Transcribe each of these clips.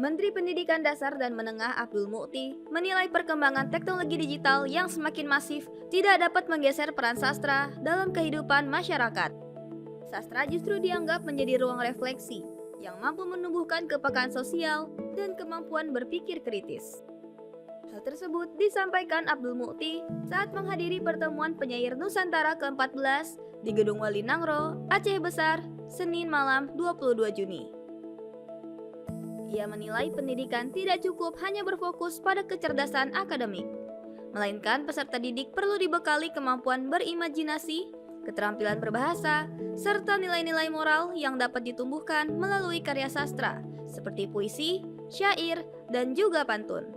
Menteri Pendidikan Dasar dan Menengah Abdul Mukhti menilai perkembangan teknologi digital yang semakin masif tidak dapat menggeser peran sastra dalam kehidupan masyarakat. Sastra justru dianggap menjadi ruang refleksi yang mampu menumbuhkan kepekaan sosial dan kemampuan berpikir kritis. Hal tersebut disampaikan Abdul Mukhti saat menghadiri pertemuan penyair Nusantara ke-14 di Gedung Walinangro, Aceh Besar, Senin malam 22 Juni. Ia menilai pendidikan tidak cukup hanya berfokus pada kecerdasan akademik, melainkan peserta didik perlu dibekali kemampuan berimajinasi, keterampilan berbahasa, serta nilai-nilai moral yang dapat ditumbuhkan melalui karya sastra seperti puisi, syair, dan juga pantun.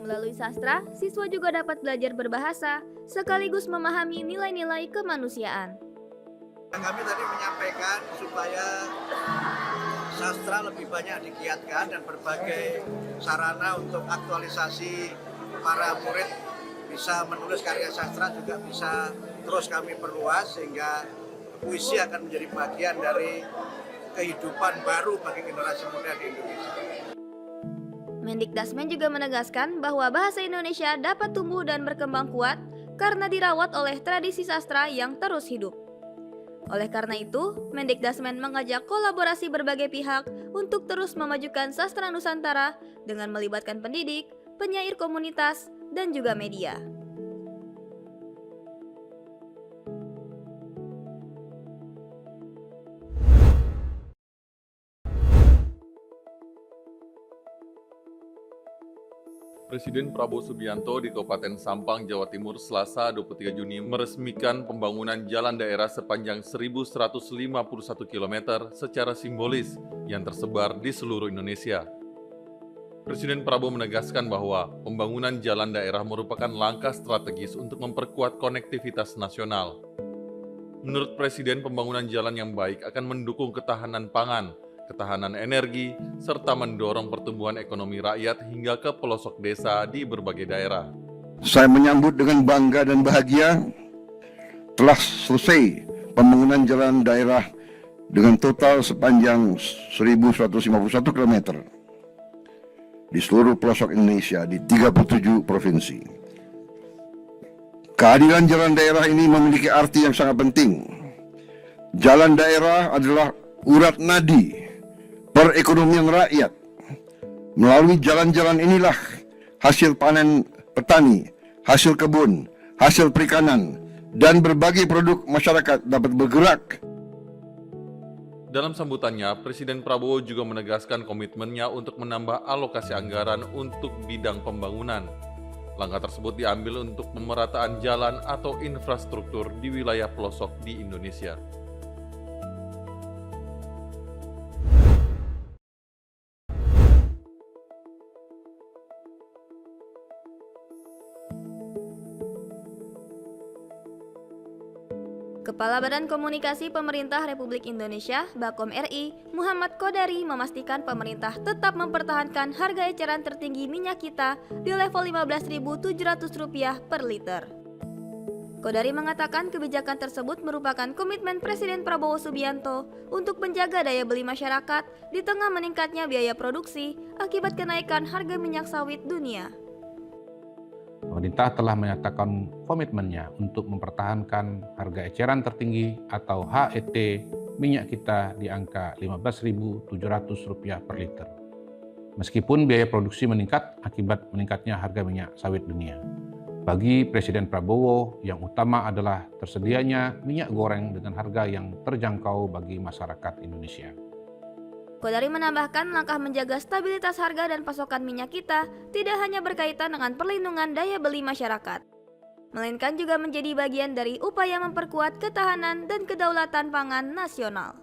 Melalui sastra, siswa juga dapat belajar berbahasa sekaligus memahami nilai-nilai kemanusiaan. Kami tadi menyampaikan supaya sastra lebih banyak digiatkan dan berbagai sarana untuk aktualisasi para murid bisa menulis karya sastra juga bisa terus kami perluas sehingga puisi akan menjadi bagian dari kehidupan baru bagi generasi muda di Indonesia. Mendikdasmen juga menegaskan bahwa bahasa Indonesia dapat tumbuh dan berkembang kuat karena dirawat oleh tradisi sastra yang terus hidup. Oleh karena itu, Mendikdasmen mengajak kolaborasi berbagai pihak untuk terus memajukan sastra Nusantara dengan melibatkan pendidik, penyair komunitas, dan juga media. Presiden Prabowo Subianto di Kabupaten Sampang, Jawa Timur, Selasa 23 Juni meresmikan pembangunan jalan daerah sepanjang 1.151 km secara simbolis yang tersebar di seluruh Indonesia. Presiden Prabowo menegaskan bahwa pembangunan jalan daerah merupakan langkah strategis untuk memperkuat konektivitas nasional. Menurut Presiden, pembangunan jalan yang baik akan mendukung ketahanan pangan, ketahanan energi, serta mendorong pertumbuhan ekonomi rakyat hingga ke pelosok desa di berbagai daerah. Saya menyambut dengan bangga dan bahagia telah selesai pembangunan jalan daerah dengan total sepanjang 1.151 km di seluruh pelosok Indonesia di 37 provinsi. Kehadiran jalan daerah ini memiliki arti yang sangat penting. Jalan daerah adalah urat nadi perekonomian rakyat. Melalui jalan-jalan inilah hasil panen petani, hasil kebun, hasil perikanan, dan berbagai produk masyarakat dapat bergerak. Dalam sambutannya, Presiden Prabowo juga menegaskan komitmennya untuk menambah alokasi anggaran untuk bidang pembangunan. Langkah tersebut diambil untuk pemerataan jalan atau infrastruktur di wilayah pelosok di Indonesia. Kepala Badan Komunikasi Pemerintah Republik Indonesia, Bakom RI, Muhammad Qodari memastikan pemerintah tetap mempertahankan harga eceran tertinggi minyak kita di level Rp15.700 per liter. Qodari mengatakan kebijakan tersebut merupakan komitmen Presiden Prabowo Subianto untuk menjaga daya beli masyarakat di tengah meningkatnya biaya produksi akibat kenaikan harga minyak sawit dunia. Pemerintah telah menyatakan komitmennya untuk mempertahankan harga eceran tertinggi atau HET minyak kita di angka Rp15.700 per liter. Meskipun biaya produksi meningkat akibat meningkatnya harga minyak sawit dunia. Bagi Presiden Prabowo, yang utama adalah tersedianya minyak goreng dengan harga yang terjangkau bagi masyarakat Indonesia. Qodari menambahkan langkah menjaga stabilitas harga dan pasokan minyak kita tidak hanya berkaitan dengan perlindungan daya beli masyarakat, melainkan juga menjadi bagian dari upaya memperkuat ketahanan dan kedaulatan pangan nasional.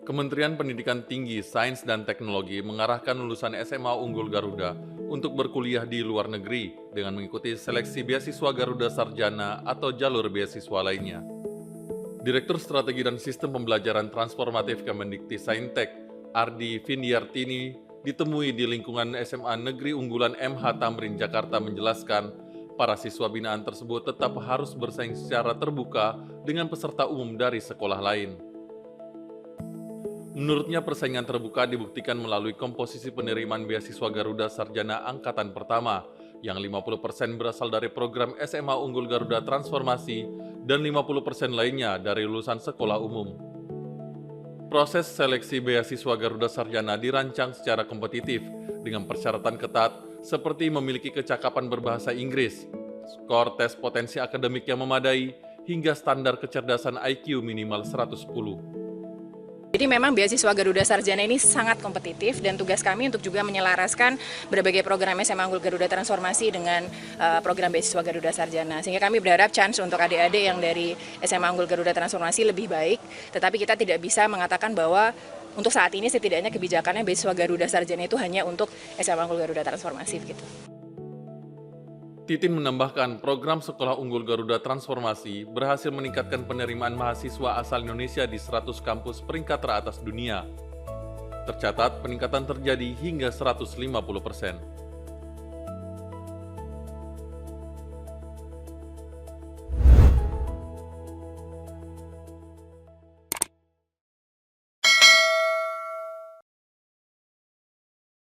Kementerian Pendidikan Tinggi, Sains dan Teknologi mengarahkan lulusan SMA Unggul Garuda untuk berkuliah di luar negeri dengan mengikuti seleksi beasiswa Garuda Sarjana atau jalur beasiswa lainnya. Direktur Strategi dan Sistem Pembelajaran Transformatif Kemendikti Saintek, Ardi Vindiartini ditemui di lingkungan SMA Negeri Unggulan MH Tamrin, Jakarta menjelaskan, para siswa binaan tersebut tetap harus bersaing secara terbuka dengan peserta umum dari sekolah lain. Menurutnya persaingan terbuka dibuktikan melalui komposisi penerimaan beasiswa Garuda Sarjana Angkatan Pertama, yang 50% berasal dari program SMA Unggul Garuda Transformasi dan 50% lainnya dari lulusan sekolah umum. Proses seleksi beasiswa Garuda Sarjana dirancang secara kompetitif dengan persyaratan ketat seperti memiliki kecakapan berbahasa Inggris, skor tes potensi akademik yang memadai, hingga standar kecerdasan IQ minimal 110. Jadi memang beasiswa Garuda Sarjana ini sangat kompetitif dan tugas kami untuk juga menyelaraskan berbagai program SMA Unggul Garuda Transformasi dengan program beasiswa Garuda Sarjana. Sehingga kami berharap chance untuk adik-adik yang dari SMA Unggul Garuda Transformasi lebih baik, tetapi kita tidak bisa mengatakan bahwa untuk saat ini setidaknya kebijakannya beasiswa Garuda Sarjana itu hanya untuk SMA Unggul Garuda Transformasi gitu. Titin menambahkan, program Sekolah Unggul Garuda Transformasi berhasil meningkatkan penerimaan mahasiswa asal Indonesia di 100 kampus peringkat teratas dunia. Tercatat peningkatan terjadi hingga 150%.